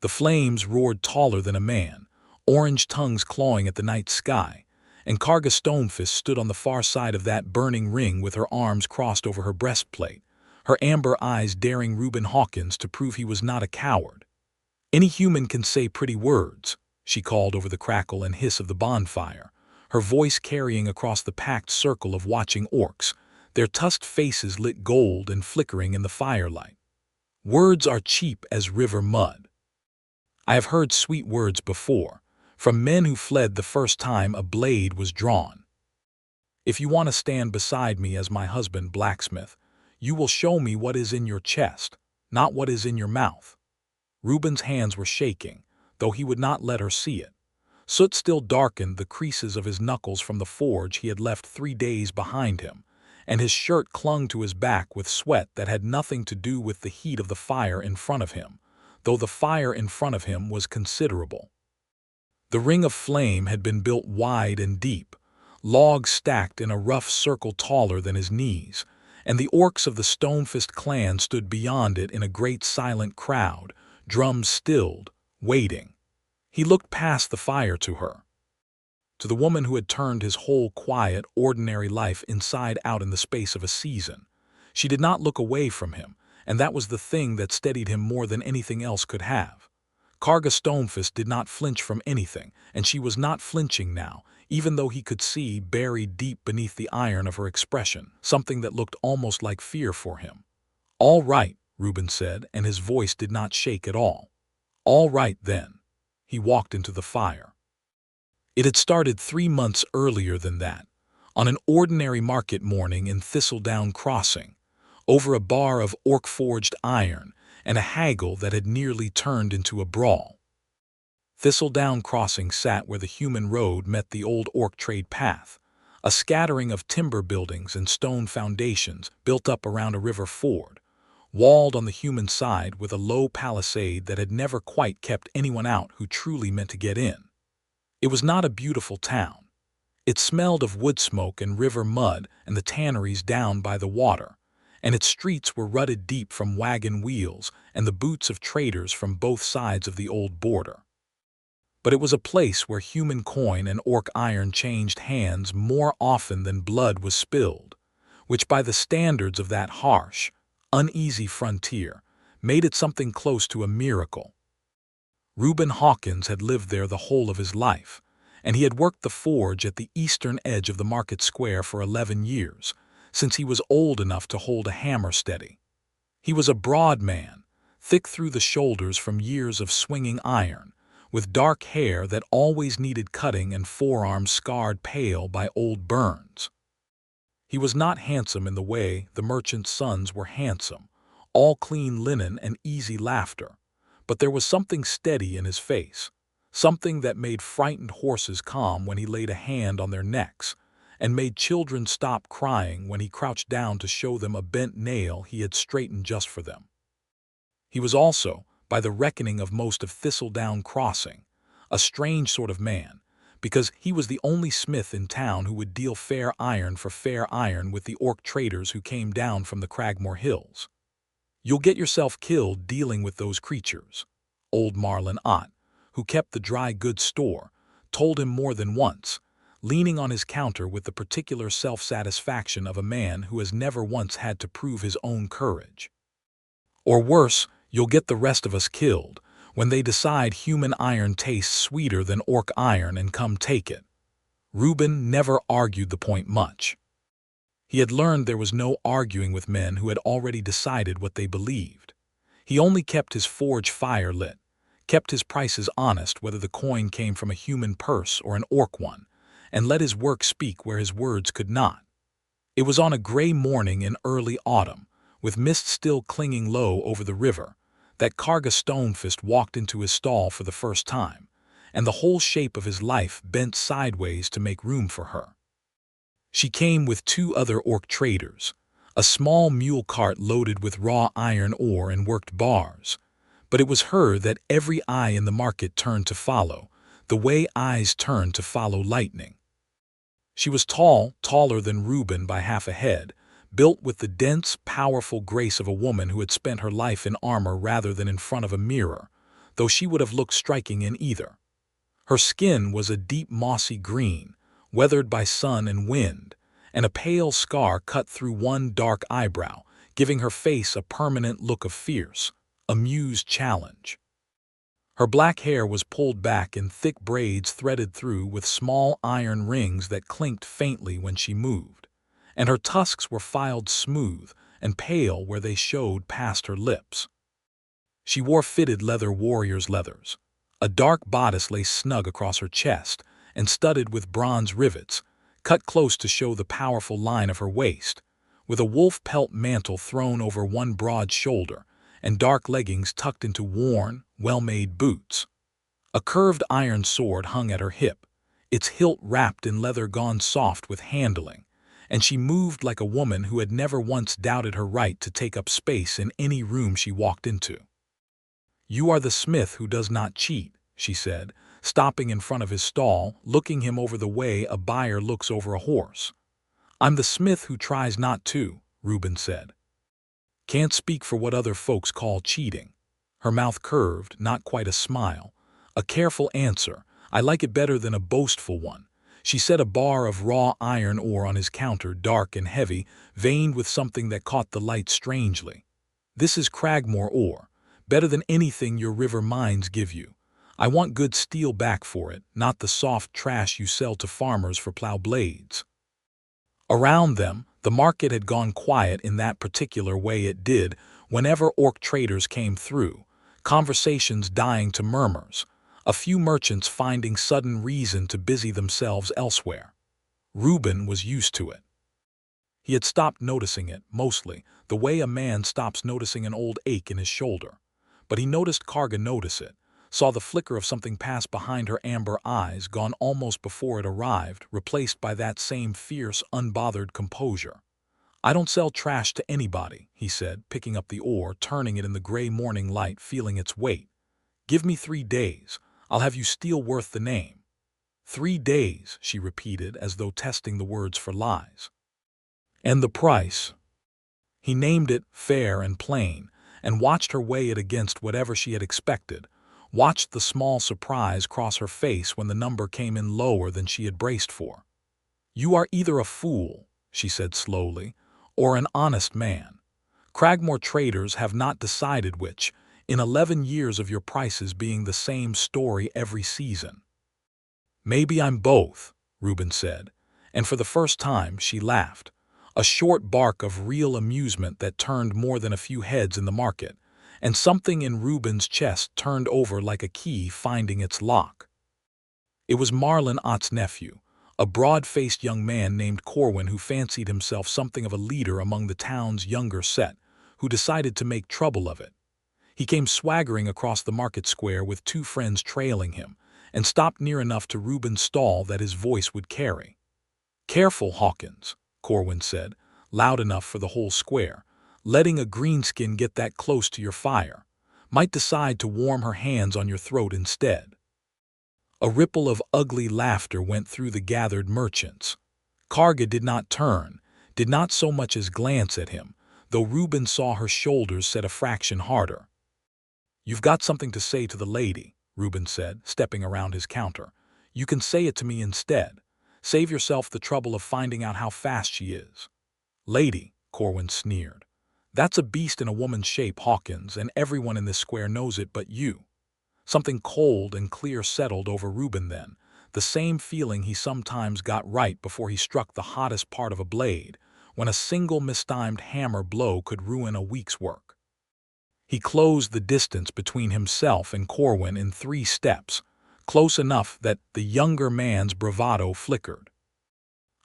The flames roared taller than a man, orange tongues clawing at the night sky, and Karga Stonefist stood on the far side of that burning ring with her arms crossed over her breastplate, her amber eyes daring Reuben Hawkins to prove he was not a coward. "Any human can say pretty words," she called over the crackle and hiss of the bonfire, her voice carrying across the packed circle of watching orcs, their tusked faces lit gold and flickering in the firelight. "Words are cheap as river mud. I have heard sweet words before, from men who fled the first time a blade was drawn. If you want to stand beside me as my husband, blacksmith, you will show me what is in your chest, not what is in your mouth." Reuben's hands were shaking, though he would not let her see it. Soot still darkened the creases of his knuckles from the forge he had left 3 days behind him, and his shirt clung to his back with sweat that had nothing to do with the heat of the fire in front of him, though the fire in front of him was considerable. The ring of flame had been built wide and deep, logs stacked in a rough circle taller than his knees, and the orcs of the Stonefist clan stood beyond it in a great silent crowd, drums stilled, waiting. He looked past the fire to her, to the woman who had turned his whole quiet, ordinary life inside out in the space of a season. She did not look away from him, and that was the thing that steadied him more than anything else could have. Karga Stonefist did not flinch from anything, and she was not flinching now, even though he could see, buried deep beneath the iron of her expression, something that looked almost like fear for him. "All right," Reuben said, and his voice did not shake at all. "All right, then." He walked into the fire. It had started 3 months earlier than that, on an ordinary market morning in Thistledown Crossing, over a bar of orc-forged iron and a haggle that had nearly turned into a brawl. Thistledown Crossing sat where the human road met the old orc trade path, a scattering of timber buildings and stone foundations built up around a river ford, walled on the human side with a low palisade that had never quite kept anyone out who truly meant to get in. It was not a beautiful town. It smelled of wood smoke and river mud and the tanneries down by the water, and its streets were rutted deep from wagon wheels and the boots of traders from both sides of the old border. But it was a place where human coin and orc iron changed hands more often than blood was spilled, which by the standards of that harsh, uneasy frontier made it something close to a miracle. Reuben Hawkins had lived there the whole of his life, and he had worked the forge at the eastern edge of the market square for 11 years, since he was old enough to hold a hammer steady. He was a broad man, thick through the shoulders from years of swinging iron, with dark hair that always needed cutting and forearms scarred pale by old burns. He was not handsome in the way the merchant's sons were handsome, all clean linen and easy laughter, but there was something steady in his face, something that made frightened horses calm when he laid a hand on their necks, and made children stop crying when he crouched down to show them a bent nail he had straightened just for them. He was also, by the reckoning of most of Thistledown Crossing, a strange sort of man, because he was the only smith in town who would deal fair iron for fair iron with the orc traders who came down from the Cragmore Hills. "You'll get yourself killed dealing with those creatures," old Marlin Ott, who kept the dry goods store, told him more than once, leaning on his counter with the particular self-satisfaction of a man who has never once had to prove his own courage. "Or worse, you'll get the rest of us killed when they decide human iron tastes sweeter than orc iron and come take it." Reuben never argued the point much. He had learned there was no arguing with men who had already decided what they believed. He only kept his forge fire lit, kept his prices honest whether the coin came from a human purse or an orc one, and let his work speak where his words could not. It was on a gray morning in early autumn, with mist still clinging low over the river, that Karga Stonefist walked into his stall for the first time, and the whole shape of his life bent sideways to make room for her. She came with 2 other orc traders, a small mule cart loaded with raw iron ore and worked bars, but it was her that every eye in the market turned to follow, the way eyes turn to follow lightning. She was tall, taller than Reuben by half a head, built with the dense, powerful grace of a woman who had spent her life in armor rather than in front of a mirror, though she would have looked striking in either. Her skin was a deep mossy green, weathered by sun and wind, and a pale scar cut through one dark eyebrow, giving her face a permanent look of fierce, amused challenge. Her black hair was pulled back in thick braids threaded through with small iron rings that clinked faintly when she moved, and her tusks were filed smooth and pale where they showed past her lips. She wore fitted leather warrior's leathers. A dark bodice lay snug across her chest and studded with bronze rivets, cut close to show the powerful line of her waist, with a wolf pelt mantle thrown over one broad shoulder and dark leggings tucked into worn, well-made boots. A curved iron sword hung at her hip, its hilt wrapped in leather gone soft with handling, and she moved like a woman who had never once doubted her right to take up space in any room she walked into. "You are the smith who does not cheat," she said, stopping in front of his stall, looking him over the way a buyer looks over a horse. "I'm the smith who tries not to," Reuben said. "Can't speak for what other folks call cheating." Her mouth curved, not quite a smile. "A careful answer. I like it better than a boastful one." She set a bar of raw iron ore on his counter, dark and heavy, veined with something that caught the light strangely. "This is Cragmore ore, better than anything your river mines give you. I want good steel back for it, not the soft trash you sell to farmers for plow blades." Around them, the market had gone quiet in that particular way it did whenever orc traders came through, conversations dying to murmurs, a few merchants finding sudden reason to busy themselves elsewhere. Reuben was used to it. He had stopped noticing it, mostly, the way a man stops noticing an old ache in his shoulder. But he noticed Karga notice it, saw the flicker of something pass behind her amber eyes, gone almost before it arrived, replaced by that same fierce, unbothered composure. "I don't sell trash to anybody," he said, picking up the ore, turning it in the gray morning light, feeling its weight. "Give me 3 days. I'll have you steel worth the name." 3 days, she repeated, as though testing the words for lies. "And the price?" He named it, fair and plain, and watched her weigh it against whatever she had expected, watched the small surprise cross her face when the number came in lower than she had braced for. "You are either a fool," she said slowly, "or an honest man. Cragmore traders have not decided which, in 11 years of your prices being the same story every season." "Maybe I'm both," Reuben said, and for the first time she laughed, a short bark of real amusement that turned more than a few heads in the market, and something in Reuben's chest turned over like a key finding its lock. It was Marlin Ott's nephew, a broad-faced young man named Corwin who fancied himself something of a leader among the town's younger set, who decided to make trouble of it. He came swaggering across the market square with 2 friends trailing him, and stopped near enough to Reuben's stall that his voice would carry. "Careful, Hawkins," Corwin said, loud enough for the whole square. "Letting a greenskin get that close to your fire might decide to warm her hands on your throat instead." A ripple of ugly laughter went through the gathered merchants. Karga did not turn, did not so much as glance at him, though Reuben saw her shoulders set a fraction harder. "You've got something to say to the lady," Reuben said, stepping around his counter. "You can say it to me instead. Save yourself the trouble of finding out how fast she is." "Lady," Corwin sneered. "That's a beast in a woman's shape, Hawkins, and everyone in this square knows it but you." Something cold and clear settled over Reuben then, the same feeling he sometimes got right before he struck the hottest part of a blade, when a single mistimed hammer blow could ruin a week's work. He closed the distance between himself and Corwin in 3 steps, close enough that the younger man's bravado flickered.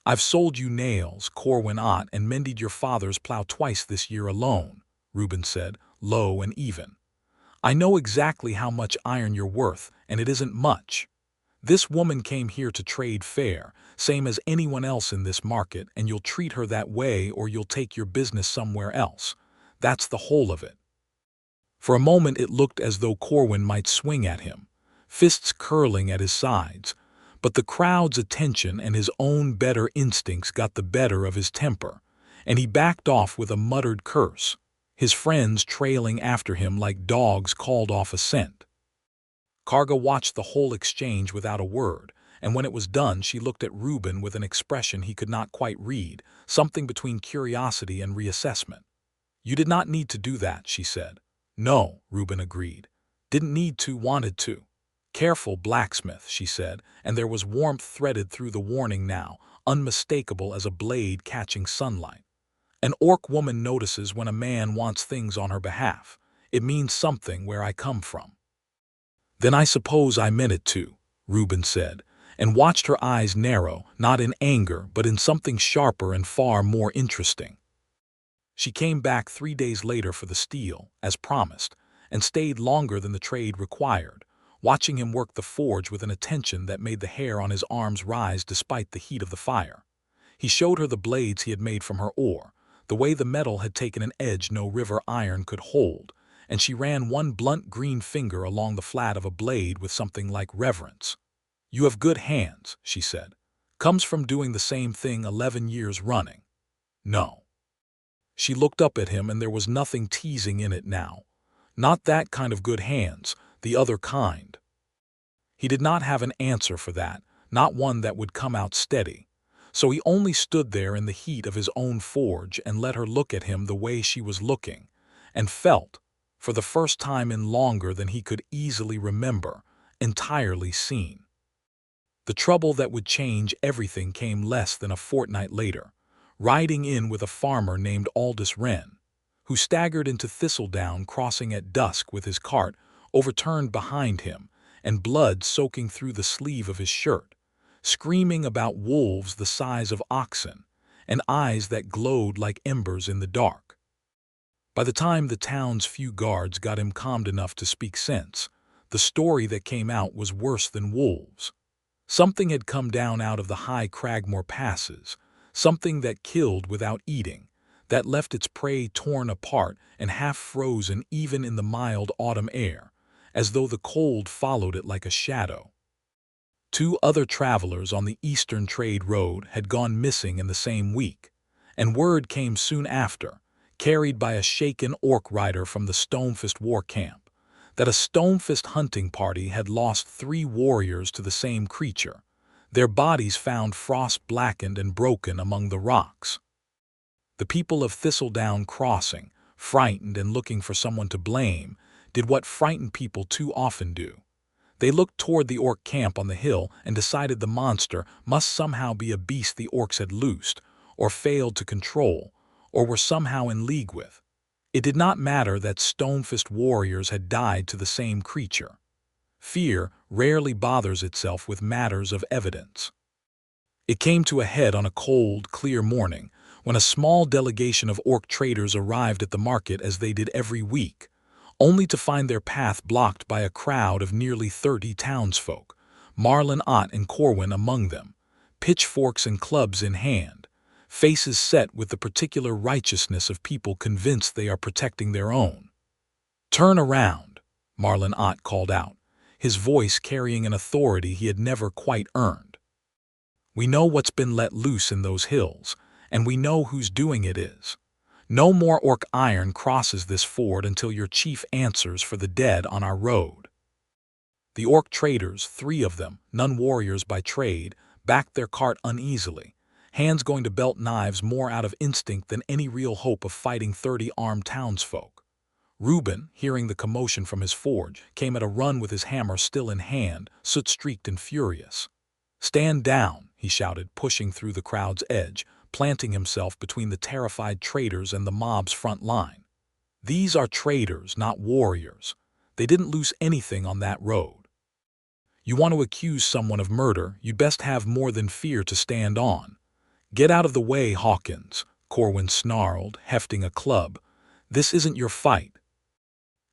"I've sold you nails, Corwin Ott, and mended your father's plow twice this year alone," Reuben said, low and even. "I know exactly how much iron you're worth, and it isn't much. This woman came here to trade fair, same as anyone else in this market, and you'll treat her that way or you'll take your business somewhere else. That's the whole of it." For a moment it looked as though Corwin might swing at him, fists curling at his sides, but the crowd's attention and his own better instincts got the better of his temper, and he backed off with a muttered curse, his friends trailing after him like dogs called off a scent. Karga watched the whole exchange without a word, and when it was done she looked at Reuben with an expression he could not quite read, something between curiosity and reassessment. "You did not need to do that," she said. "No," Reuben agreed. "Didn't need to, wanted to." "Careful, blacksmith," she said, and there was warmth threaded through the warning now, unmistakable as a blade catching sunlight. "An orc woman notices when a man wants things on her behalf. It means something where I come from." "Then I suppose I meant it to," Reuben said, and watched her eyes narrow, not in anger but in something sharper and far more interesting. She came back 3 days later for the steel, as promised, and stayed longer than the trade required, watching him work the forge with an attention that made the hair on his arms rise despite the heat of the fire. He showed her the blades he had made from her ore, the way the metal had taken an edge no river iron could hold, and she ran one blunt green finger along the flat of a blade with something like reverence. "You have good hands," she said. "Comes from doing the same thing 11 years running." "No." She looked up at him and there was nothing teasing in it now. Not that kind of good hands, the other kind. He did not have an answer for that, not one that would come out steady. So he only stood there in the heat of his own forge and let her look at him the way she was looking, and felt, for the first time in longer than he could easily remember, entirely seen. The trouble that would change everything came less than a fortnight later, riding in with a farmer named Aldous Wren, who staggered into Thistledown crossing at dusk with his cart overturned behind him and blood soaking through the sleeve of his shirt, screaming about wolves the size of oxen and eyes that glowed like embers in the dark. By the time the town's few guards got him calmed enough to speak sense, the story that came out was worse than wolves. Something had come down out of the high Cragmore passes, something that killed without eating, that left its prey torn apart and half frozen even in the mild autumn air, as though the cold followed it like a shadow. 2 other travelers on the Eastern Trade Road had gone missing in the same week, and word came soon after, carried by a shaken orc rider from the Stonefist war camp, that a Stonefist hunting party had lost 3 warriors to the same creature, their bodies found frost-blackened and broken among the rocks. The people of Thistledown Crossing, frightened and looking for someone to blame, did what frightened people too often do. They looked toward the orc camp on the hill and decided the monster must somehow be a beast the orcs had loosed, or failed to control, or were somehow in league with. It did not matter that Stonefist warriors had died to the same creature. Fear rarely bothers itself with matters of evidence. It came to a head on a cold, clear morning when a small delegation of orc traders arrived at the market as they did every week, only to find their path blocked by a crowd of nearly 30 townsfolk, Marlin Ott and Corwin among them, pitchforks and clubs in hand, faces set with the particular righteousness of people convinced they are protecting their own. "Turn around," Marlin Ott called out, his voice carrying an authority he had never quite earned. "We know what's been let loose in those hills, and we know whose doing it is. No more orc iron crosses this ford until your chief answers for the dead on our road." The orc traders, 3 of them, none warriors by trade, backed their cart uneasily, hands going to belt knives more out of instinct than any real hope of fighting 30 armed townsfolk. Reuben, hearing the commotion from his forge, came at a run with his hammer still in hand, soot-streaked and furious. "Stand down," he shouted, pushing through the crowd's edge, planting himself between the terrified traders and the mob's front line. "These are traders, not warriors. They didn't loose anything on that road. You want to accuse someone of murder, you'd best have more than fear to stand on. Get out of the way, Hawkins," Corwin snarled, hefting a club. "This isn't your fight."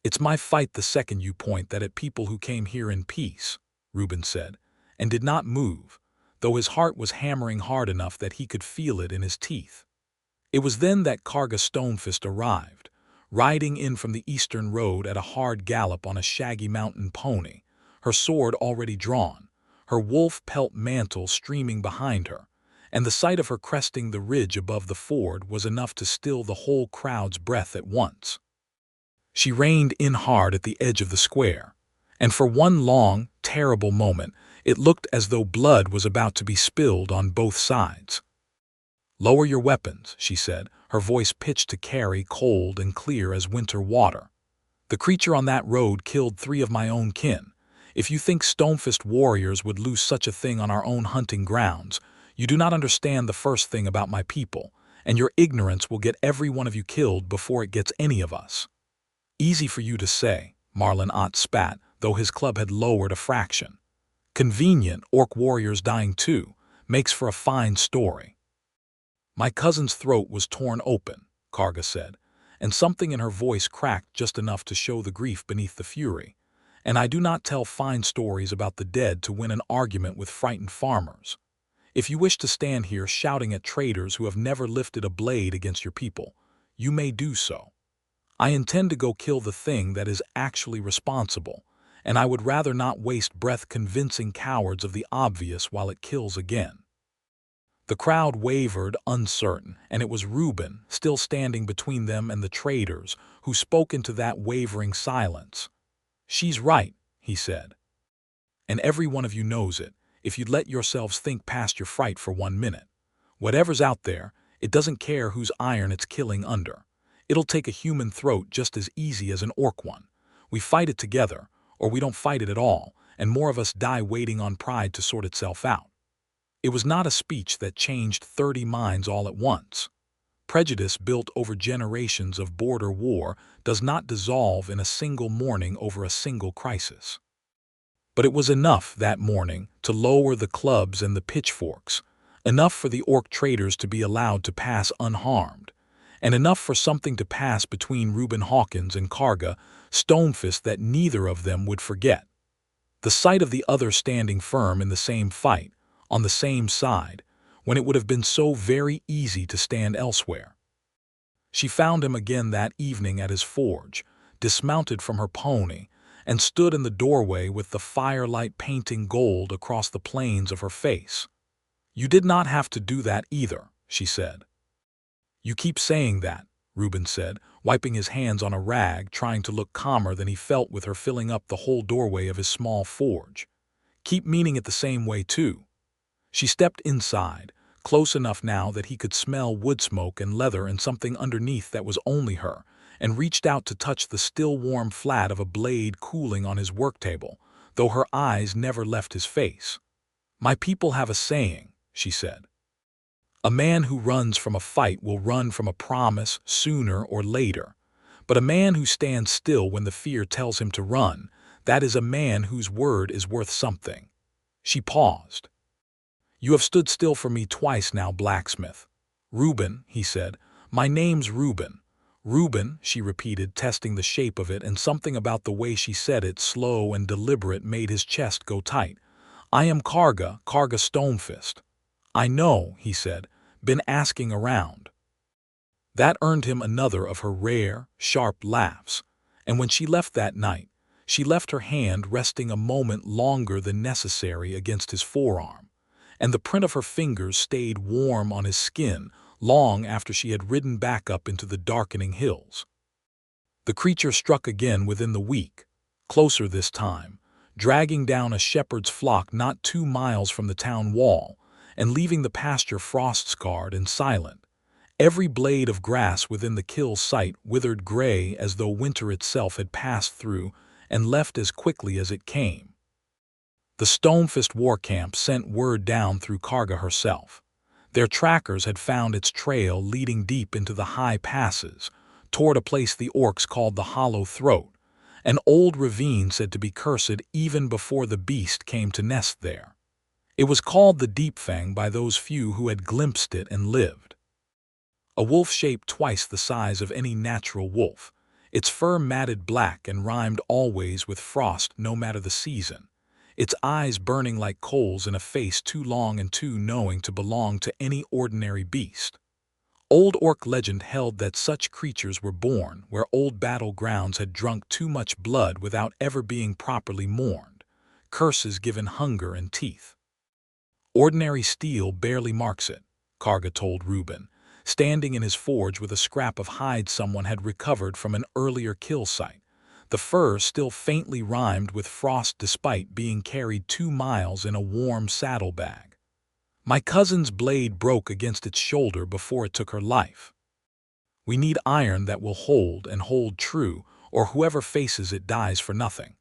"It's my fight the second you point that at people who came here in peace," Reuben said, and did not move, though his heart was hammering hard enough that he could feel it in his teeth. It was then that Karga Stonefist arrived, riding in from the eastern road at a hard gallop on a shaggy mountain pony, her sword already drawn, her wolf pelt mantle streaming behind her, and the sight of her cresting the ridge above the ford was enough to still the whole crowd's breath at once. She reined in hard at the edge of the square, and for one long, terrible moment, it looked as though blood was about to be spilled on both sides. "Lower your weapons," she said, her voice pitched to carry cold and clear as winter water. "The creature on that road killed 3 of my own kin. If you think Stonefist warriors would lose such a thing on our own hunting grounds, you do not understand the first thing about my people, and your ignorance will get every one of you killed before it gets any of us." "Easy for you to say," Marlin Ott spat, though his club had lowered a fraction. "Convenient, orc warriors dying too. Makes for a fine story." "My cousin's throat was torn open," Karga said, and something in her voice cracked just enough to show the grief beneath the fury. "And I do not tell fine stories about the dead to win an argument with frightened farmers. If you wish to stand here shouting at traitors who have never lifted a blade against your people, you may do so. I intend to go kill the thing that is actually responsible, and I would rather not waste breath convincing cowards of the obvious while it kills again." The crowd wavered, uncertain, and it was Reuben, still standing between them and the traitors, who spoke into that wavering silence. "She's right," he said. "And every one of you knows it, if you'd let yourselves think past your fright for 1 minute. Whatever's out there, it doesn't care whose iron it's killing under. It'll take a human throat just as easy as an orc one. We fight it together, or we don't fight it at all, and more of us die waiting on pride to sort itself out." It was not a speech that changed 30 minds all at once. Prejudice built over generations of border war does not dissolve in a single morning over a single crisis. But it was enough that morning to lower the clubs and the pitchforks, enough for the orc traitors to be allowed to pass unharmed, and enough for something to pass between Reuben Hawkins and Karga Stonefist that neither of them would forget. The sight of the other standing firm in the same fight, on the same side, when it would have been so very easy to stand elsewhere. She found him again that evening at his forge, dismounted from her pony, and stood in the doorway with the firelight painting gold across the planes of her face. "You did not have to do that either," she said. "You keep saying that," Reuben said, wiping his hands on a rag, trying to look calmer than he felt with her filling up the whole doorway of his small forge. "Keep meaning it the same way too." She stepped inside, close enough now that he could smell wood smoke and leather and something underneath that was only her, and reached out to touch the still warm flat of a blade cooling on his work table, though her eyes never left his face. "My people have a saying," she said. "A man who runs from a fight will run from a promise sooner or later, but a man who stands still when the fear tells him to run, that is a man whose word is worth something." She paused. "You have stood still for me twice now, blacksmith." "Reuben," he said. "My name's Reuben." "Reuben," she repeated, testing the shape of it, and something about the way she said it, slow and deliberate, made his chest go tight. "I am Karga Stonefist." "I know," he said. "Been asking around." That earned him another of her rare, sharp laughs, and when she left that night, she left her hand resting a moment longer than necessary against his forearm, and the print of her fingers stayed warm on his skin long after she had ridden back up into the darkening hills. The creature struck again within the week, closer this time, dragging down a shepherd's flock not 2 miles from the town wall, and leaving the pasture frost-scarred and silent. Every blade of grass within the kill's site withered gray as though winter itself had passed through and left as quickly as it came. The Stonefist war camp sent word down through Karga herself. Their trackers had found its trail leading deep into the high passes, toward a place the orcs called the Hollow Throat, an old ravine said to be cursed even before the beast came to nest there. It was called the Deep Fang by those few who had glimpsed it and lived. A wolf shaped twice the size of any natural wolf, its fur matted black and rhymed always with frost no matter the season, its eyes burning like coals in a face too long and too knowing to belong to any ordinary beast. Old orc legend held that such creatures were born where old battlegrounds had drunk too much blood without ever being properly mourned, curses given hunger and teeth. "Ordinary steel barely marks it," Karga told Reuben, standing in his forge with a scrap of hide someone had recovered from an earlier kill site. the fur still faintly rimed with frost despite being carried 2 miles in a warm saddlebag. My cousin's blade broke against its shoulder before it took her life. We need iron that will hold and hold true, or whoever faces it dies for nothing.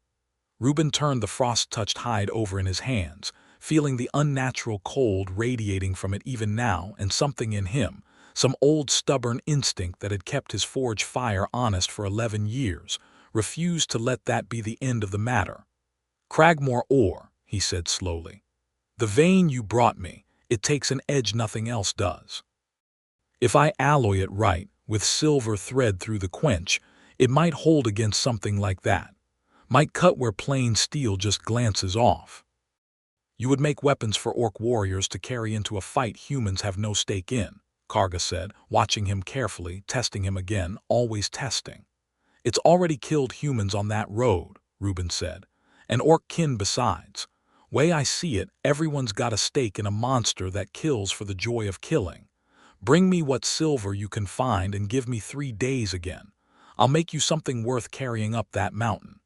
Reuben turned the frost-touched hide over in his hands, feeling the unnatural cold radiating from it even now, and something in him, some old stubborn instinct that had kept his forge fire honest for 11 years, refused to let that be the end of the matter. "Cragmore ore," he said slowly. "The vein you brought me, it takes an edge nothing else does. If I alloy it right, with silver thread through the quench, it might hold against something like that. Might cut where plain steel just glances off. You would make weapons for orc warriors to carry into a fight humans have no stake in," Karga said, watching him carefully, testing him again, always testing. "It's already killed humans on that road," Reuben said, "and orc kin besides. Way I see it, everyone's got a stake in a monster that kills for the joy of killing. Bring me what silver you can find and give me 3 days again. I'll make you something worth carrying up that mountain."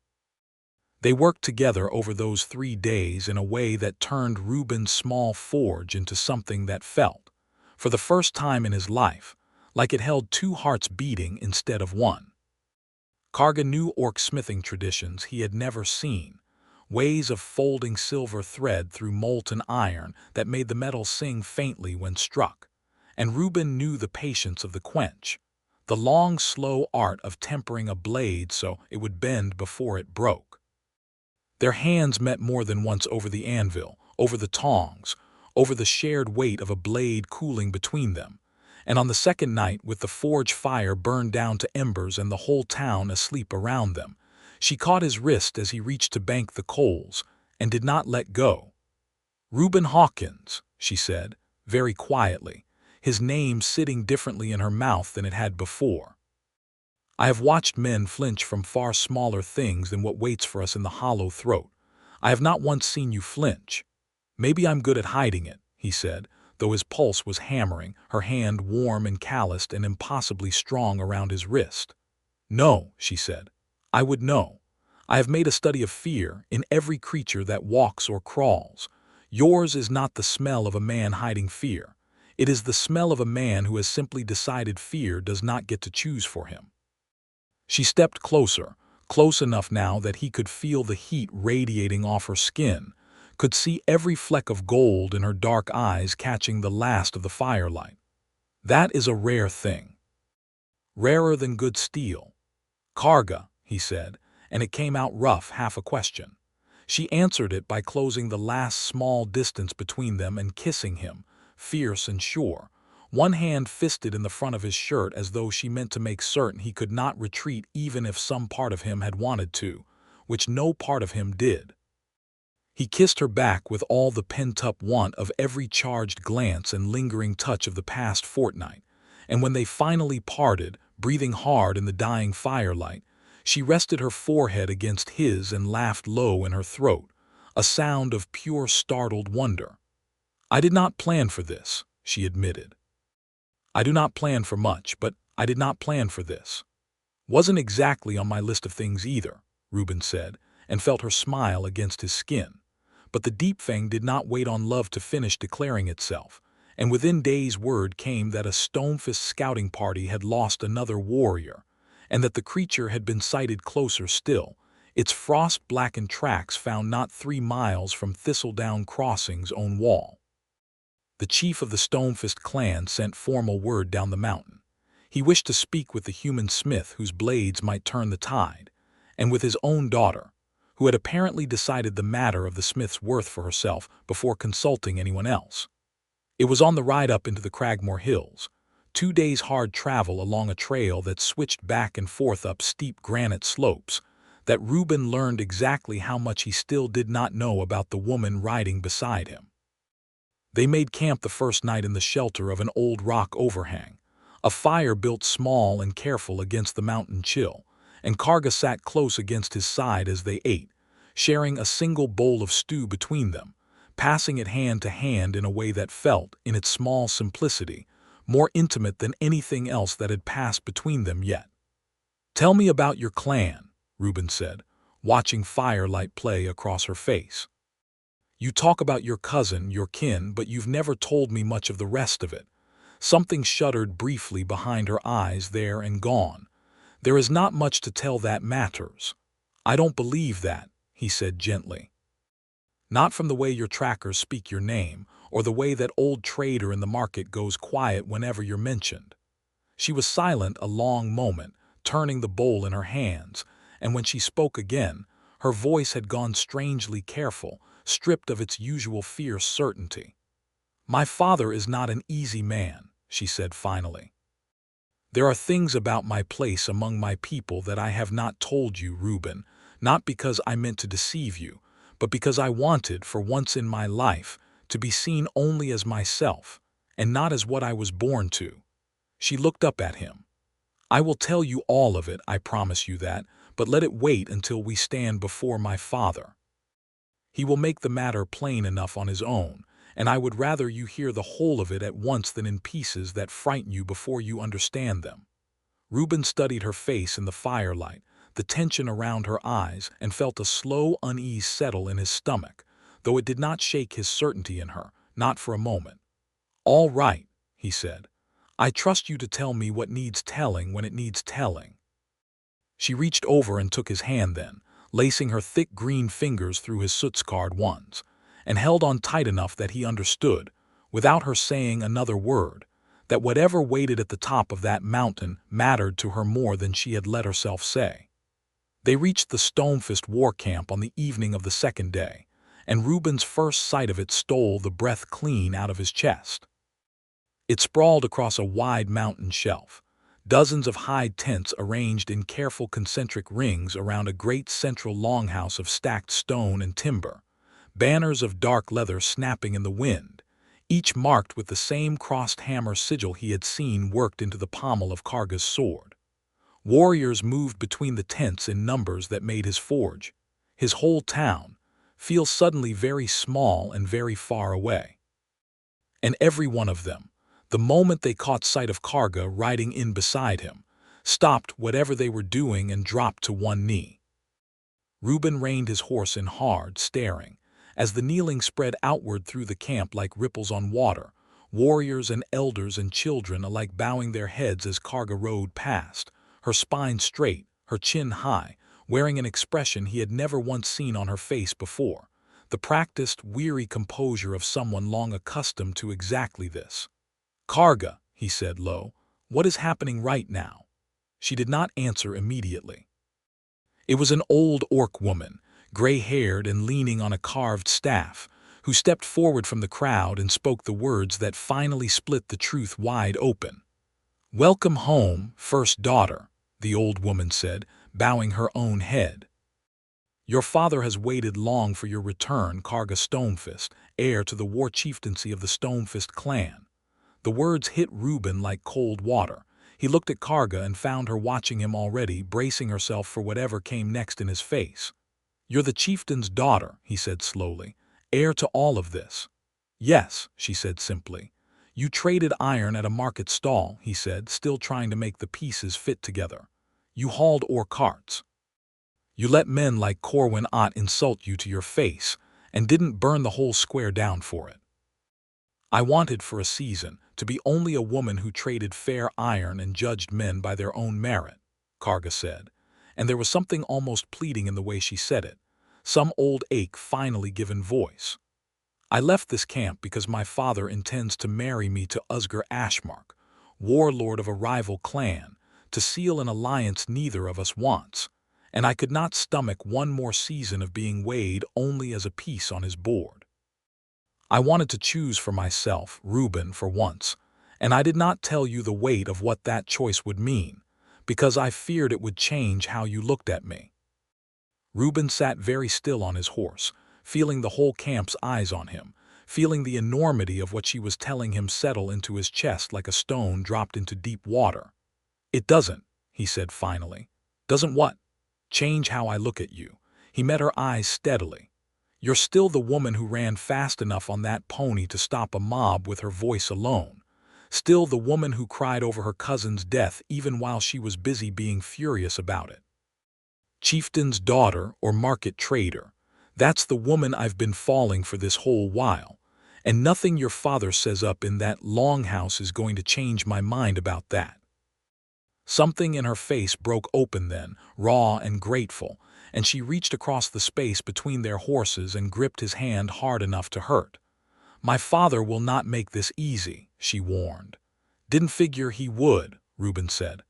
They worked together over those 3 days in a way that turned Reuben's small forge into something that felt, for the first time in his life, like it held 2 hearts beating instead of 1. Karga knew orc smithing traditions he had never seen, ways of folding silver thread through molten iron that made the metal sing faintly when struck, and Reuben knew the patience of the quench, the long, slow art of tempering a blade so it would bend before it broke. Their hands met more than once over the anvil, over the tongs, over the shared weight of a blade cooling between them, and on the second night, with the forge fire burned down to embers and the whole town asleep around them, she caught his wrist as he reached to bank the coals, and did not let go. "Reuben Hawkins," she said, very quietly, his name sitting differently in her mouth than it had before. "I have watched men flinch from far smaller things than what waits for us in the hollow throat. I have not once seen you flinch. Maybe I'm good at hiding it," he said, though his pulse was hammering, her hand warm and calloused and impossibly strong around his wrist. "No," she said, "I would know. I have made a study of fear in every creature that walks or crawls. Yours is not the smell of a man hiding fear. It is the smell of a man who has simply decided fear does not get to choose for him." She stepped closer, close enough now that he could feel the heat radiating off her skin, could see every fleck of gold in her dark eyes catching the last of the firelight. "That is a rare thing. Rarer than good steel." "Karga," he said, and it came out rough, half a question. She answered it by closing the last small distance between them and kissing him, fierce and sure, one hand fisted in the front of his shirt as though she meant to make certain he could not retreat even if some part of him had wanted to, which no part of him did. He kissed her back with all the pent-up want of every charged glance and lingering touch of the past fortnight, and when they finally parted, breathing hard in the dying firelight, she rested her forehead against his and laughed low in her throat, a sound of pure startled wonder. "I did not plan for this," she admitted. "I do not plan for much, but I did not plan for this." "Wasn't exactly on my list of things either," Reuben said, and felt her smile against his skin. But the deep fang did not wait on love to finish declaring itself, and within days word came that a Stonefist scouting party had lost another warrior, and that the creature had been sighted closer still, its frost-blackened tracks found not 3 miles from Thistledown Crossing's own wall. The chief of the Stonefist clan sent formal word down the mountain. He wished to speak with the human smith whose blades might turn the tide, and with his own daughter, who had apparently decided the matter of the smith's worth for herself before consulting anyone else. It was on the ride up into the Cragmore Hills, 2 days' hard travel along a trail that switched back and forth up steep granite slopes, that Reuben learned exactly how much he still did not know about the woman riding beside him. They made camp the first night in the shelter of an old rock overhang, a fire built small and careful against the mountain chill, and Karga sat close against his side as they ate, sharing a single bowl of stew between them, passing it hand to hand in a way that felt, in its small simplicity, more intimate than anything else that had passed between them yet. "Tell me about your clan," Reuben said, watching firelight play across her face. "You talk about your cousin, your kin, but you've never told me much of the rest of it." Something shuddered briefly behind her eyes there and gone. "There is not much to tell that matters." "I don't believe that," he said gently. "Not from the way your trackers speak your name, or the way that old trader in the market goes quiet whenever you're mentioned." She was silent a long moment, turning the bowl in her hands, and when she spoke again, her voice had gone strangely careful, stripped of its usual fierce certainty. "My father is not an easy man," she said finally. "There are things about my place among my people that I have not told you, Reuben, not because I meant to deceive you, but because I wanted, for once in my life, to be seen only as myself, and not as what I was born to." She looked up at him. "I will tell you all of it, I promise you that, but let it wait until we stand before my father. He will make the matter plain enough on his own, and I would rather you hear the whole of it at once than in pieces that frighten you before you understand them." Reuben studied her face in the firelight, the tension around her eyes, and felt a slow unease settle in his stomach, though it did not shake his certainty in her, not for a moment. "All right," he said. "I trust you to tell me what needs telling when it needs telling." She reached over and took his hand then, lacing her thick green fingers through his soot-scarred ones, and held on tight enough that he understood, without her saying another word, that whatever waited at the top of that mountain mattered to her more than she had let herself say. They reached the Stonefist war camp on the evening of the second day, and Reuben's first sight of it stole the breath clean out of his chest. It sprawled across a wide mountain shelf, dozens of hide tents arranged in careful concentric rings around a great central longhouse of stacked stone and timber, banners of dark leather snapping in the wind, each marked with the same crossed hammer sigil he had seen worked into the pommel of Karga's sword. Warriors moved between the tents in numbers that made his forge, his whole town, feel suddenly very small and very far away. And every one of them, the moment they caught sight of Karga riding in beside him, stopped whatever they were doing and dropped to one knee. Reuben reined his horse in hard, staring, as the kneeling spread outward through the camp like ripples on water, warriors and elders and children alike bowing their heads as Karga rode past, her spine straight, her chin high, wearing an expression he had never once seen on her face before, the practiced, weary composure of someone long accustomed to exactly this. "Karga," he said low, "what is happening right now?" She did not answer immediately. It was an old orc woman, gray-haired and leaning on a carved staff, who stepped forward from the crowd and spoke the words that finally split the truth wide open. "Welcome home, first daughter," the old woman said, bowing her own head. "Your father has waited long for your return, Karga Stonefist, heir to the war chieftaincy of the Stonefist clan." The words hit Reuben like cold water. He looked at Karga and found her watching him already, bracing herself for whatever came next in his face. "You're the chieftain's daughter," he said slowly, "heir to all of this." "Yes," she said simply. "You traded iron at a market stall," he said, still trying to make the pieces fit together. "You hauled ore carts. You let men like Corwin Ott insult you to your face, and didn't burn the whole square down for it." "I wanted for a season to be only a woman who traded fair iron and judged men by their own merit," Karga said, and there was something almost pleading in the way she said it, some old ache finally given voice. "I left this camp because my father intends to marry me to Usgar Ashmark, warlord of a rival clan, to seal an alliance neither of us wants, and I could not stomach one more season of being weighed only as a piece on his board. I wanted to choose for myself, Reuben, for once, and I did not tell you the weight of what that choice would mean, because I feared it would change how you looked at me." Reuben sat very still on his horse, feeling the whole camp's eyes on him, feeling the enormity of what she was telling him settle into his chest like a stone dropped into deep water. "It doesn't," he said finally. "Doesn't what?" "Change how I look at you." He met her eyes steadily. "You're still the woman who ran fast enough on that pony to stop a mob with her voice alone. Still the woman who cried over her cousin's death even while she was busy being furious about it. Chieftain's daughter or market trader. That's the woman I've been falling for this whole while, and nothing your father says up in that longhouse is going to change my mind about that." Something in her face broke open then, raw and grateful, and she reached across the space between their horses and gripped his hand hard enough to hurt. "My father will not make this easy," she warned. "Didn't figure he would," Reuben said.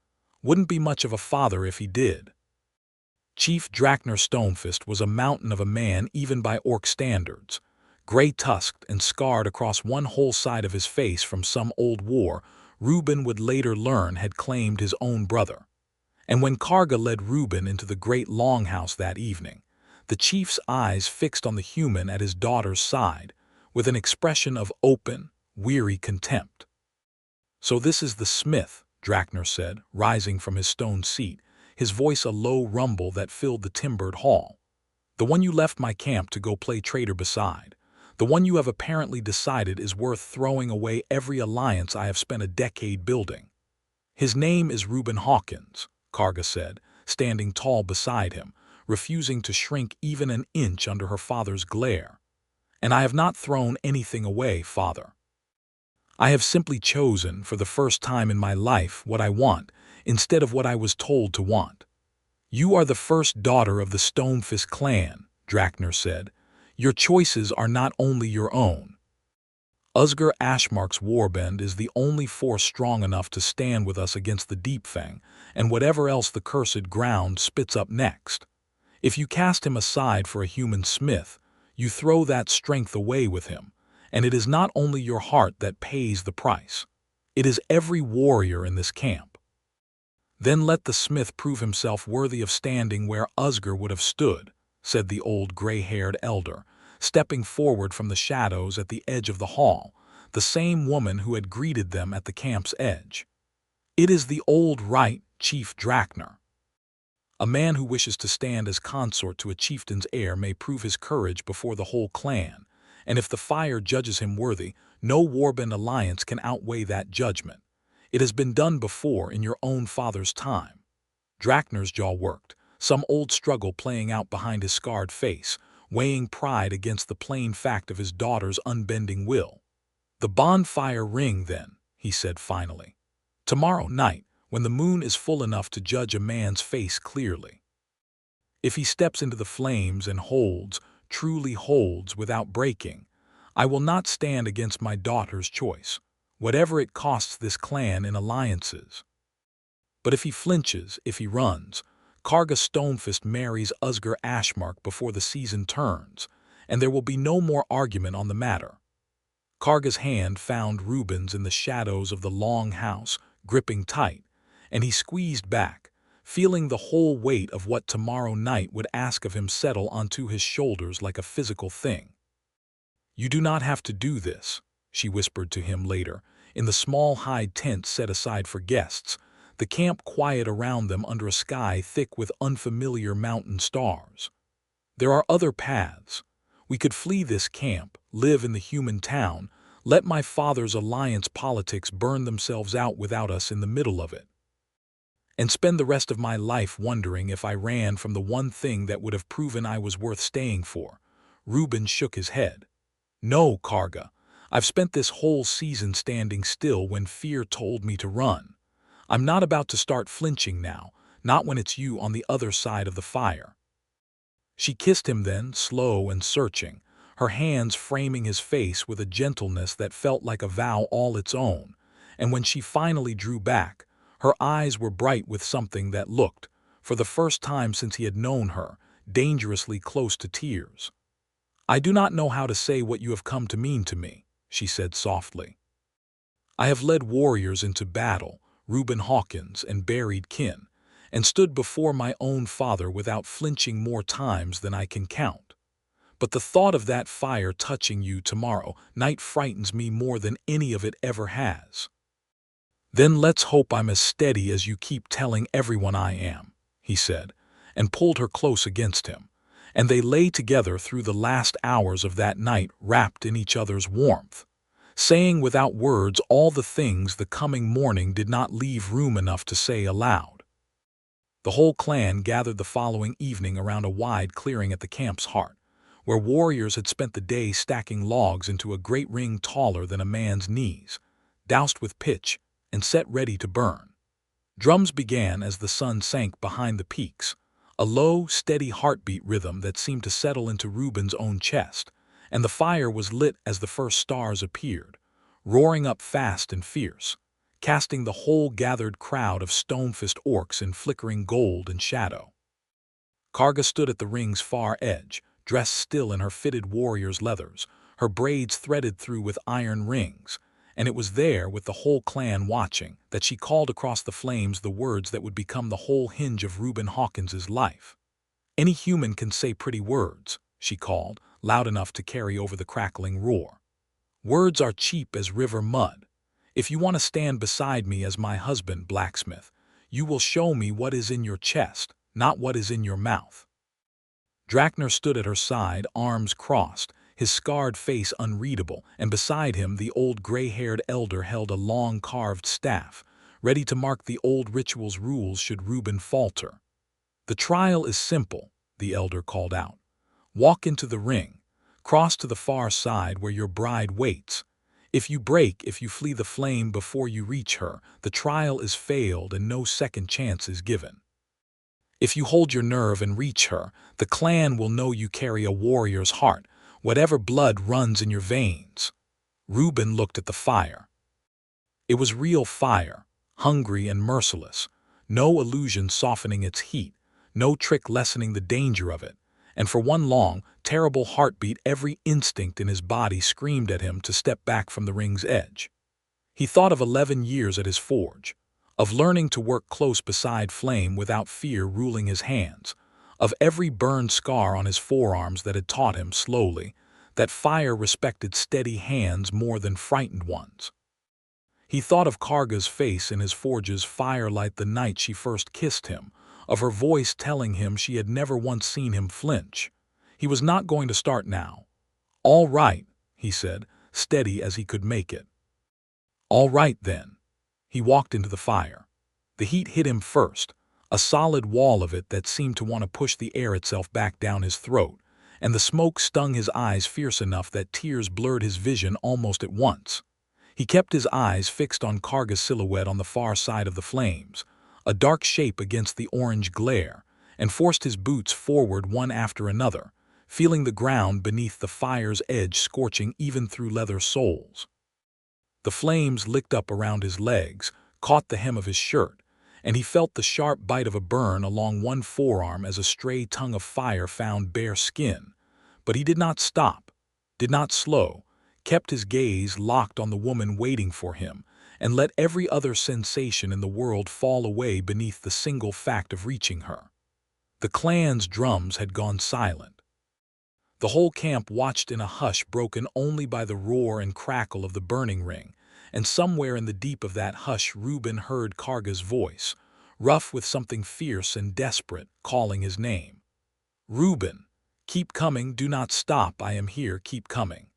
"Wouldn't be much of a father if he did." Chief Karga Stonefist was a mountain of a man even by orc standards. Gray-tusked and scarred across one whole side of his face from some old war Reuben would later learn had claimed his own brother. And when Karga led Reuben into the great longhouse that evening, the chief's eyes fixed on the human at his daughter's side with an expression of open, weary contempt. "So this is the smith," Karga said, rising from his stone seat, his voice a low rumble that filled the timbered hall. "The one you left my camp to go play traitor beside. The one you have apparently decided is worth throwing away every alliance I have spent a decade building." "His name is Reuben Hawkins," Karga said, standing tall beside him, refusing to shrink even an inch under her father's glare. "And I have not thrown anything away, father. I have simply chosen, for the first time in my life, what I want, instead of what I was told to want." "You are the first daughter of the Stonefist clan," Karga said. "Your choices are not only your own. Usgar Ashmark's warband is the only force strong enough to stand with us against the Deepfang and whatever else the cursed ground spits up next. If you cast him aside for a human smith, you throw that strength away with him, and it is not only your heart that pays the price. It is every warrior in this camp. Then let the smith prove himself worthy of standing where Usgar would have stood," said the old gray-haired elder, stepping forward from the shadows at the edge of the hall, the same woman who had greeted them at the camp's edge. "It is the old right, Chief Karga. A man who wishes to stand as consort to a chieftain's heir may prove his courage before the whole clan, and if the fire judges him worthy, no warband alliance can outweigh that judgment. It has been done before in your own father's time." Karga's jaw worked, some old struggle playing out behind his scarred face, weighing pride against the plain fact of his daughter's unbending will. "The bonfire ring, then," he said finally. "Tomorrow night, when the moon is full enough to judge a man's face clearly. If he steps into the flames and holds, truly holds without breaking, I will not stand against my daughter's choice, whatever it costs this clan in alliances. But if he flinches, if he runs, Karga Stonefist marries Usgar Ashmark before the season turns, and there will be no more argument on the matter." Karga's hand found Reuben's in the shadows of the long house, gripping tight, and he squeezed back, feeling the whole weight of what tomorrow night would ask of him settle onto his shoulders like a physical thing. "You do not have to do this," she whispered to him later, in the small hide tent set aside for guests, the camp quiet around them under a sky thick with unfamiliar mountain stars. "There are other paths. We could flee this camp, live in the human town, let my father's alliance politics burn themselves out without us in the middle of it, and spend the rest of my life wondering if I ran from the one thing that would have proven I was worth staying for." Reuben shook his head. "No, Karga. I've spent this whole season standing still when fear told me to run. I'm not about to start flinching now, not when it's you on the other side of the fire." She kissed him then, slow and searching, her hands framing his face with a gentleness that felt like a vow all its own, and when she finally drew back, her eyes were bright with something that looked, for the first time since he had known her, dangerously close to tears. "I do not know how to say what you have come to mean to me," she said softly. "I have led warriors into battle, Reuben Hawkins, and buried kin, and stood before my own father without flinching more times than I can count. But the thought of that fire touching you tomorrow night frightens me more than any of it ever has." "Then let's hope I'm as steady as you keep telling everyone I am," he said, and pulled her close against him, and they lay together through the last hours of that night wrapped in each other's warmth, saying without words all the things the coming morning did not leave room enough to say aloud. The whole clan gathered the following evening around a wide clearing at the camp's heart, where warriors had spent the day stacking logs into a great ring taller than a man's knees, doused with pitch and set ready to burn. Drums began as the sun sank behind the peaks, a low, steady heartbeat rhythm that seemed to settle into Reuben's own chest, and the fire was lit as the first stars appeared, roaring up fast and fierce, casting the whole gathered crowd of Stonefist orcs in flickering gold and shadow. Karga stood at the ring's far edge, dressed still in her fitted warrior's leathers, her braids threaded through with iron rings, and it was there, with the whole clan watching, that she called across the flames the words that would become the whole hinge of Reuben Hawkins's life. "Any human can say pretty words," she called, loud enough to carry over the crackling roar. "Words are cheap as river mud. If you want to stand beside me as my husband, blacksmith, you will show me what is in your chest, not what is in your mouth." Drakner stood at her side, arms crossed, his scarred face unreadable, and beside him the old gray-haired elder held a long carved staff, ready to mark the old ritual's rules should Reuben falter. "The trial is simple," the elder called out. "Walk into the ring, cross to the far side where your bride waits. If you flee the flame before you reach her, the trial is failed and no second chance is given. If you hold your nerve and reach her, the clan will know you carry a warrior's heart, whatever blood runs in your veins." Reuben looked at the fire. It was real fire, hungry and merciless, no illusion softening its heat, no trick lessening the danger of it, and for one long, terrible heartbeat every instinct in his body screamed at him to step back from the ring's edge. He thought of 11 years at his forge, of learning to work close beside flame without fear ruling his hands, of every burned scar on his forearms that had taught him, slowly, that fire respected steady hands more than frightened ones. He thought of Karga's face in his forge's firelight the night she first kissed him, of her voice telling him she had never once seen him flinch. He was not going to start now. "All right," he said, steady as he could make it. "All right, then." He walked into the fire. The heat hit him first, a solid wall of it that seemed to want to push the air itself back down his throat, and the smoke stung his eyes fierce enough that tears blurred his vision almost at once. He kept his eyes fixed on Karga's silhouette on the far side of the flames, a dark shape against the orange glare, and forced his boots forward one after another, feeling the ground beneath the fire's edge scorching even through leather soles. The flames licked up around his legs, caught the hem of his shirt, and he felt the sharp bite of a burn along one forearm as a stray tongue of fire found bare skin. But he did not stop, did not slow, kept his gaze locked on the woman waiting for him, and let every other sensation in the world fall away beneath the single fact of reaching her. The clan's drums had gone silent. The whole camp watched in a hush broken only by the roar and crackle of the burning ring, and somewhere in the deep of that hush Reuben heard Karga's voice, rough with something fierce and desperate, calling his name. "Reuben, keep coming, do not stop, I am here, keep coming."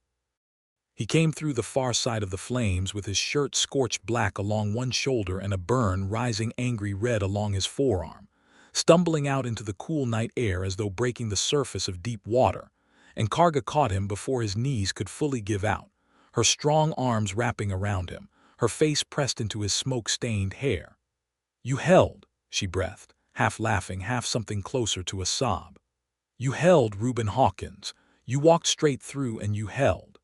He came through the far side of the flames with his shirt scorched black along one shoulder and a burn rising angry red along his forearm, stumbling out into the cool night air as though breaking the surface of deep water, and Karga caught him before his knees could fully give out, her strong arms wrapping around him, her face pressed into his smoke-stained hair. "You held," she breathed, half laughing, half something closer to a sob. "You held, Reuben Hawkins. You walked straight through and you held."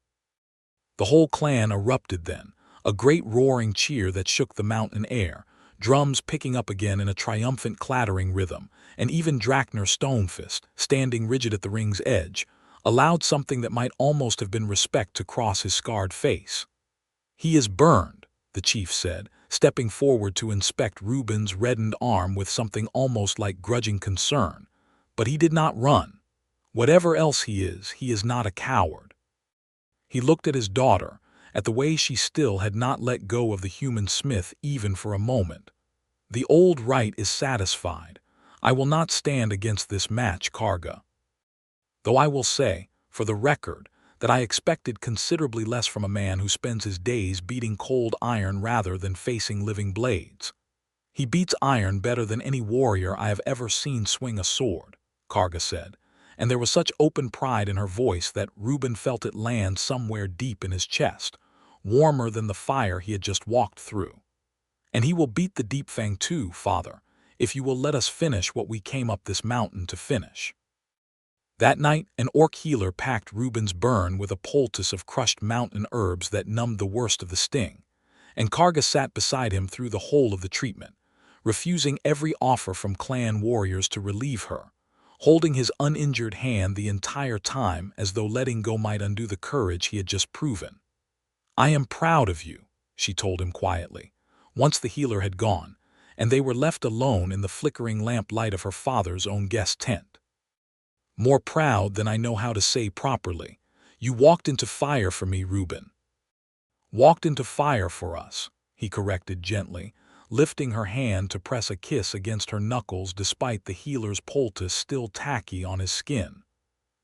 The whole clan erupted then, a great roaring cheer that shook the mountain air, drums picking up again in a triumphant clattering rhythm, and even Karga Stonefist, standing rigid at the ring's edge, allowed something that might almost have been respect to cross his scarred face. "He is burned," the chief said, stepping forward to inspect Reuben's reddened arm with something almost like grudging concern. "But he did not run. Whatever else he is not a coward." He looked at his daughter, at the way she still had not let go of the human smith even for a moment. "The old rite is satisfied. I will not stand against this match, Karga. Though I will say, for the record, that I expected considerably less from a man who spends his days beating cold iron rather than facing living blades." "He beats iron better than any warrior I have ever seen swing a sword," Karga said, and there was such open pride in her voice that Reuben felt it land somewhere deep in his chest, warmer than the fire he had just walked through. "And he will beat the Deep Fang too, father, if you will let us finish what we came up this mountain to finish." That night, an orc healer packed Reuben's burn with a poultice of crushed mountain herbs that numbed the worst of the sting, and Karga sat beside him through the whole of the treatment, refusing every offer from clan warriors to relieve her, holding his uninjured hand the entire time as though letting go might undo the courage he had just proven. "I am proud of you," she told him quietly, once the healer had gone, and they were left alone in the flickering lamplight of her father's own guest tent. "More proud than I know how to say properly. You walked into fire for me, Reuben." "Walked into fire for us," he corrected gently, lifting her hand to press a kiss against her knuckles despite the healer's poultice still tacky on his skin.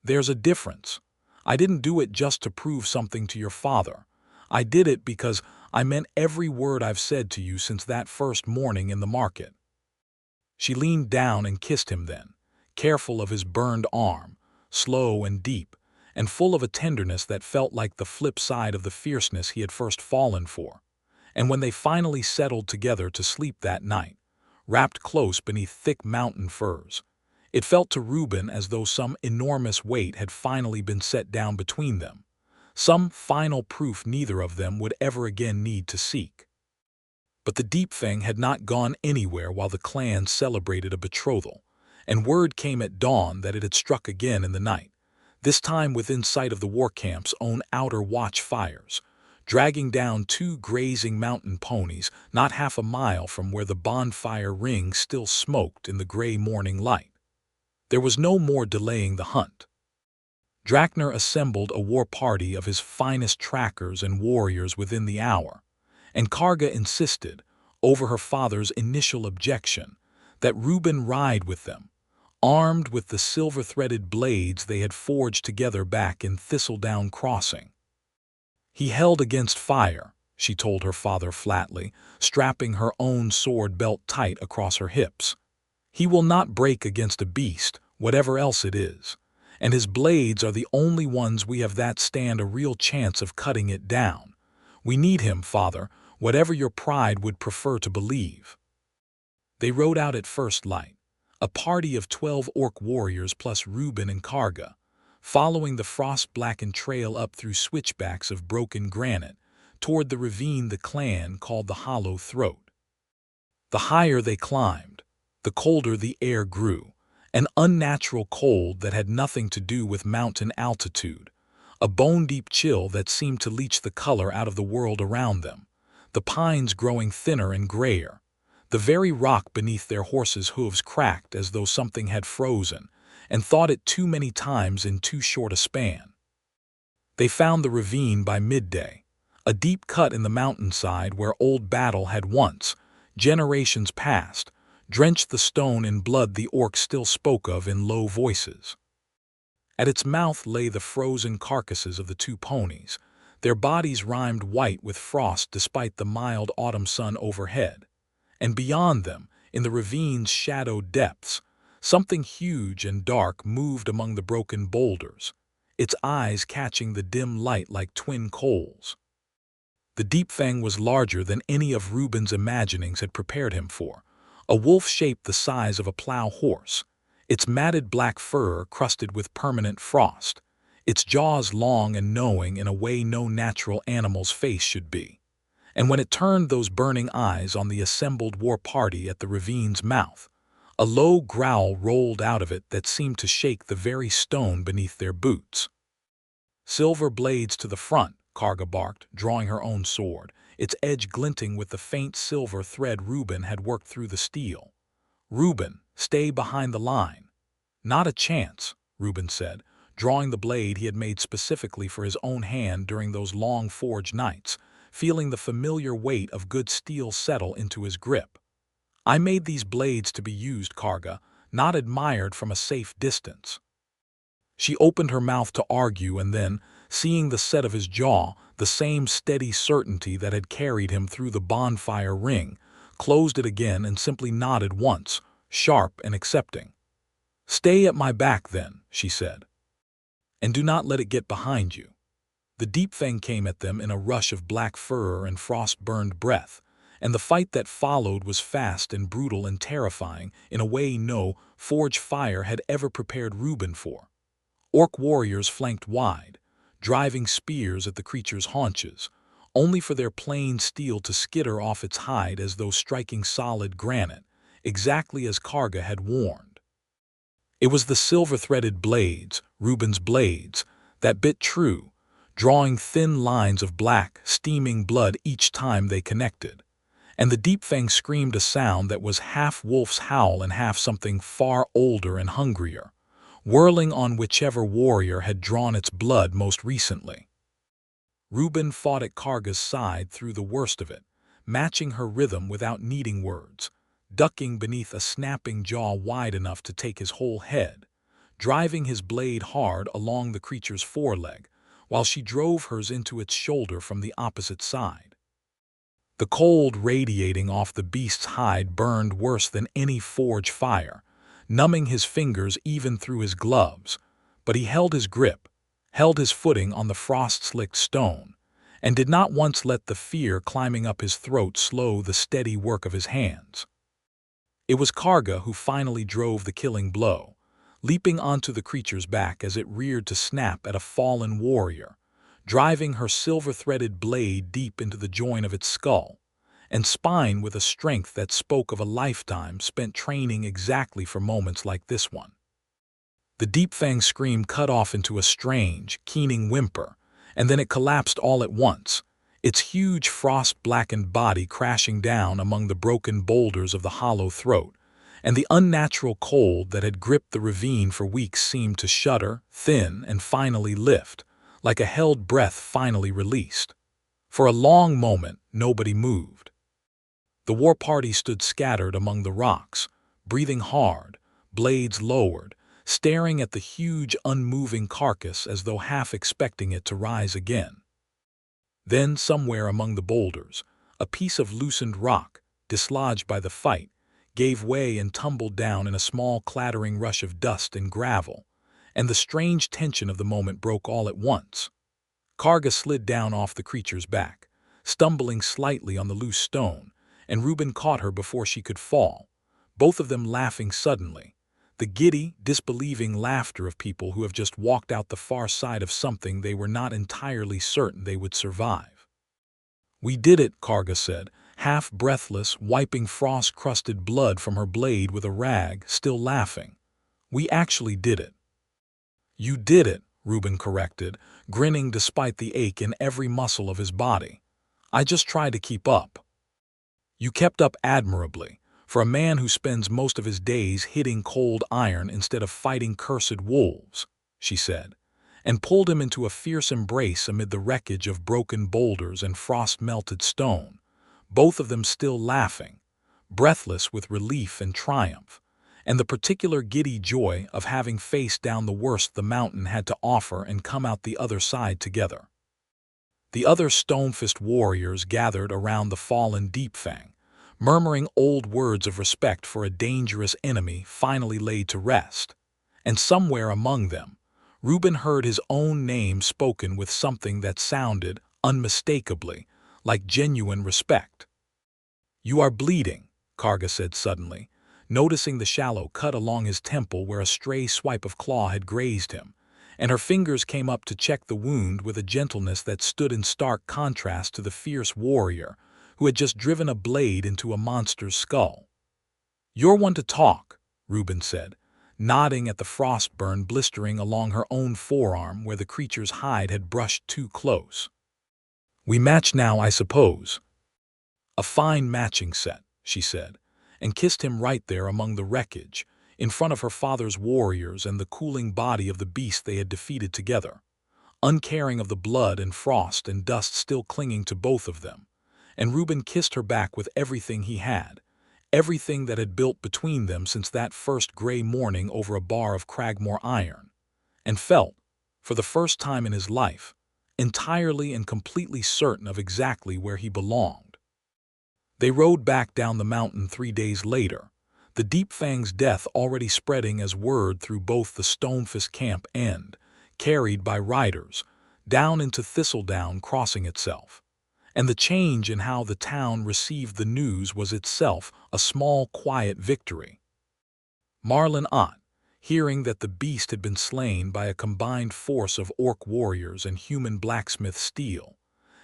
"There's a difference. I didn't do it just to prove something to your father. I did it because I meant every word I've said to you since that first morning in the market." She leaned down and kissed him then, careful of his burned arm, slow and deep, and full of a tenderness that felt like the flip side of the fierceness he had first fallen for. And when they finally settled together to sleep that night, wrapped close beneath thick mountain firs, it felt to Reuben as though some enormous weight had finally been set down between them, some final proof neither of them would ever again need to seek. But the Deep Fang had not gone anywhere while the clan celebrated a betrothal, and word came at dawn that it had struck again in the night, this time within sight of the war camp's own outer watch fires, dragging down two grazing mountain ponies not half a mile from where the bonfire ring still smoked in the gray morning light. There was no more delaying the hunt. Drakner assembled a war party of his finest trackers and warriors within the hour, and Karga insisted, over her father's initial objection, that Reuben ride with them, armed with the silver-threaded blades they had forged together back in Thistledown Crossing. "He held against fire," she told her father flatly, strapping her own sword belt tight across her hips. "He will not break against a beast, whatever else it is, and his blades are the only ones we have that stand a real chance of cutting it down. We need him, father, whatever your pride would prefer to believe." They rode out at first light, a party of 12 orc warriors plus Reuben and Karga, following the frost-blackened trail up through switchbacks of broken granite toward the ravine the clan called the Hollow Throat. The higher they climbed, the colder the air grew, an unnatural cold that had nothing to do with mountain altitude, a bone-deep chill that seemed to leach the color out of the world around them, the pines growing thinner and grayer. The very rock beneath their horses' hooves cracked as though something had frozen and thawed it too many times in too short a span. They found the ravine by midday, a deep cut in the mountainside where old battle had once, generations past, drenched the stone in blood the orcs still spoke of in low voices. At its mouth lay the frozen carcasses of the two ponies, their bodies rimed white with frost despite the mild autumn sun overhead. And beyond them, in the ravine's shadowed depths, something huge and dark moved among the broken boulders, its eyes catching the dim light like twin coals. The Deep Fang was larger than any of Reuben's imaginings had prepared him for, a wolf shaped the size of a plow horse, its matted black fur crusted with permanent frost, its jaws long and knowing in a way no natural animal's face should be. And when it turned those burning eyes on the assembled war party at the ravine's mouth, a low growl rolled out of it that seemed to shake the very stone beneath their boots. "Silver blades to the front," Karga barked, drawing her own sword, its edge glinting with the faint silver thread Reuben had worked through the steel. "Reuben, stay behind the line." "Not a chance," Reuben said, drawing the blade he had made specifically for his own hand during those long forge nights, feeling the familiar weight of good steel settle into his grip. "I made these blades to be used, Karga, not admired from a safe distance." She opened her mouth to argue and then, seeing the set of his jaw, the same steady certainty that had carried him through the bonfire ring, closed it again and simply nodded once, sharp and accepting. "Stay at my back then," she said. "And do not let it get behind you." The deep fang came at them in a rush of black fur and frost-burned breath, and the fight that followed was fast and brutal and terrifying in a way no forge fire had ever prepared Reuben for. Orc warriors flanked wide, driving spears at the creature's haunches, only for their plain steel to skitter off its hide as though striking solid granite, exactly as Karga had warned. It was the silver-threaded blades, Reuben's blades, that bit true, drawing thin lines of black, steaming blood each time they connected. And the deep fang screamed a sound that was half wolf's howl and half something far older and hungrier, whirling on whichever warrior had drawn its blood most recently. Reuben fought at Karga's side through the worst of it, matching her rhythm without needing words, ducking beneath a snapping jaw wide enough to take his whole head, driving his blade hard along the creature's foreleg, while she drove hers into its shoulder from the opposite side. The cold radiating off the beast's hide burned worse than any forge fire, numbing his fingers even through his gloves, but he held his grip, held his footing on the frost-slicked stone, and did not once let the fear climbing up his throat slow the steady work of his hands. It was Karga who finally drove the killing blow, leaping onto the creature's back as it reared to snap at a fallen warrior, driving her silver-threaded blade deep into the joint of its skull and spine with a strength that spoke of a lifetime spent training exactly for moments like this one. The deep fang scream cut off into a strange, keening whimper, and then it collapsed all at once, its huge frost-blackened body crashing down among the broken boulders of the hollow throat, and the unnatural cold that had gripped the ravine for weeks seemed to shudder, thin, and finally lift, like a held breath finally released. For a long moment, nobody moved. The war party stood scattered among the rocks, breathing hard, blades lowered, staring at the huge, unmoving carcass as though half expecting it to rise again. Then, somewhere among the boulders, a piece of loosened rock, dislodged by the fight, gave way and tumbled down in a small clattering rush of dust and gravel, and the strange tension of the moment broke all at once. Karga slid down off the creature's back, stumbling slightly on the loose stone, and Reuben caught her before she could fall, both of them laughing suddenly, the giddy, disbelieving laughter of people who have just walked out the far side of something they were not entirely certain they would survive. "We did it," Karga said, half breathless, wiping frost-crusted blood from her blade with a rag, still laughing. "We actually did it." "You did it," Reuben corrected, grinning despite the ache in every muscle of his body. "I just tried to keep up." "You kept up admirably, for a man who spends most of his days hitting cold iron instead of fighting cursed wolves," she said, and pulled him into a fierce embrace amid the wreckage of broken boulders and frost-melted stone, both of them still laughing, breathless with relief and triumph, and the particular giddy joy of having faced down the worst the mountain had to offer and come out the other side together. The other Stonefist warriors gathered around the fallen Deep Fang, murmuring old words of respect for a dangerous enemy finally laid to rest, and somewhere among them, Reuben heard his own name spoken with something that sounded, unmistakably, like genuine respect. "You are bleeding," Karga said suddenly, noticing the shallow cut along his temple where a stray swipe of claw had grazed him, and her fingers came up to check the wound with a gentleness that stood in stark contrast to the fierce warrior who had just driven a blade into a monster's skull. "You're one to talk," Reuben said, nodding at the frostburn blistering along her own forearm where the creature's hide had brushed too close. "We match now, I suppose." "A fine matching set," she said, and kissed him right there among the wreckage, in front of her father's warriors and the cooling body of the beast they had defeated together, uncaring of the blood and frost and dust still clinging to both of them, and Reuben kissed her back with everything he had, everything that had built between them since that first gray morning over a bar of Cragmore iron, and felt, for the first time in his life, entirely and completely certain of exactly where he belonged. They rode back down the mountain 3 days later, the Deep Fang's death already spreading as word through both the Stonefist camp and, carried by riders, down into Thistledown crossing itself. And the change in how the town received the news was itself a small, quiet victory. Marlin Ott, hearing that the beast had been slain by a combined force of orc warriors and human blacksmith steel,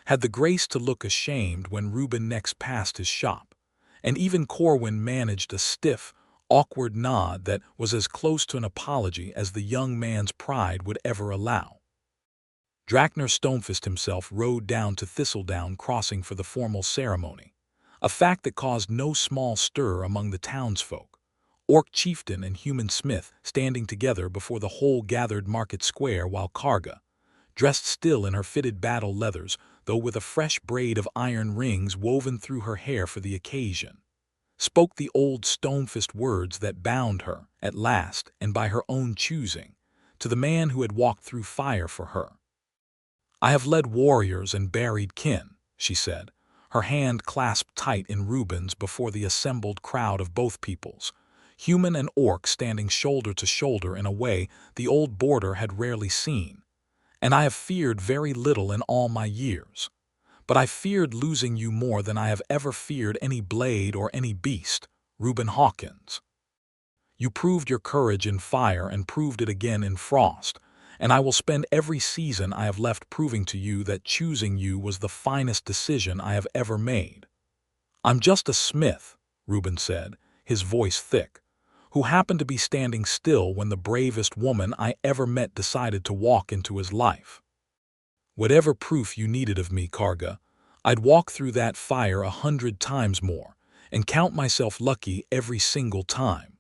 had the grace to look ashamed when Reuben next passed his shop, and even Corwin managed a stiff, awkward nod that was as close to an apology as the young man's pride would ever allow. Drakner Stonefist himself rode down to Thistledown crossing for the formal ceremony, a fact that caused no small stir among the townsfolk, orc chieftain and human smith standing together before the whole gathered market square while Karga, dressed still in her fitted battle leathers, though with a fresh braid of iron rings woven through her hair for the occasion, spoke the old Stonefist words that bound her, at last, and by her own choosing, to the man who had walked through fire for her. "I have led warriors and buried kin," she said, her hand clasped tight in Reuben's before the assembled crowd of both peoples, human and orc standing shoulder to shoulder in a way the old border had rarely seen. "And I have feared very little in all my years. But I feared losing you more than I have ever feared any blade or any beast, Reuben Hawkins. You proved your courage in fire and proved it again in frost, and I will spend every season I have left proving to you that choosing you was the finest decision I have ever made." "I'm just a smith," Reuben said, his voice thick, "who happened to be standing still when the bravest woman I ever met decided to walk into his life. Whatever proof you needed of me, Karga, I'd walk through that fire 100 times more, and count myself lucky every single time."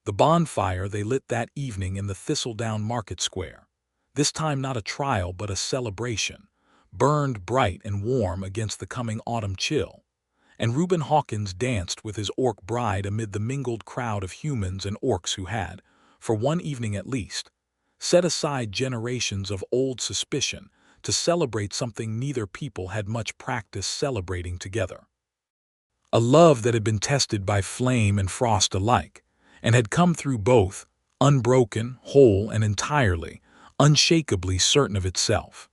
The bonfire they lit that evening in the Thistledown market square, this time not a trial but a celebration, burned bright and warm against the coming autumn chill, and Reuben Hawkins danced with his orc bride amid the mingled crowd of humans and orcs who had, for one evening at least, set aside generations of old suspicion to celebrate something neither people had much practice celebrating together. A love that had been tested by flame and frost alike, and had come through both, unbroken, whole, and entirely, unshakably certain of itself.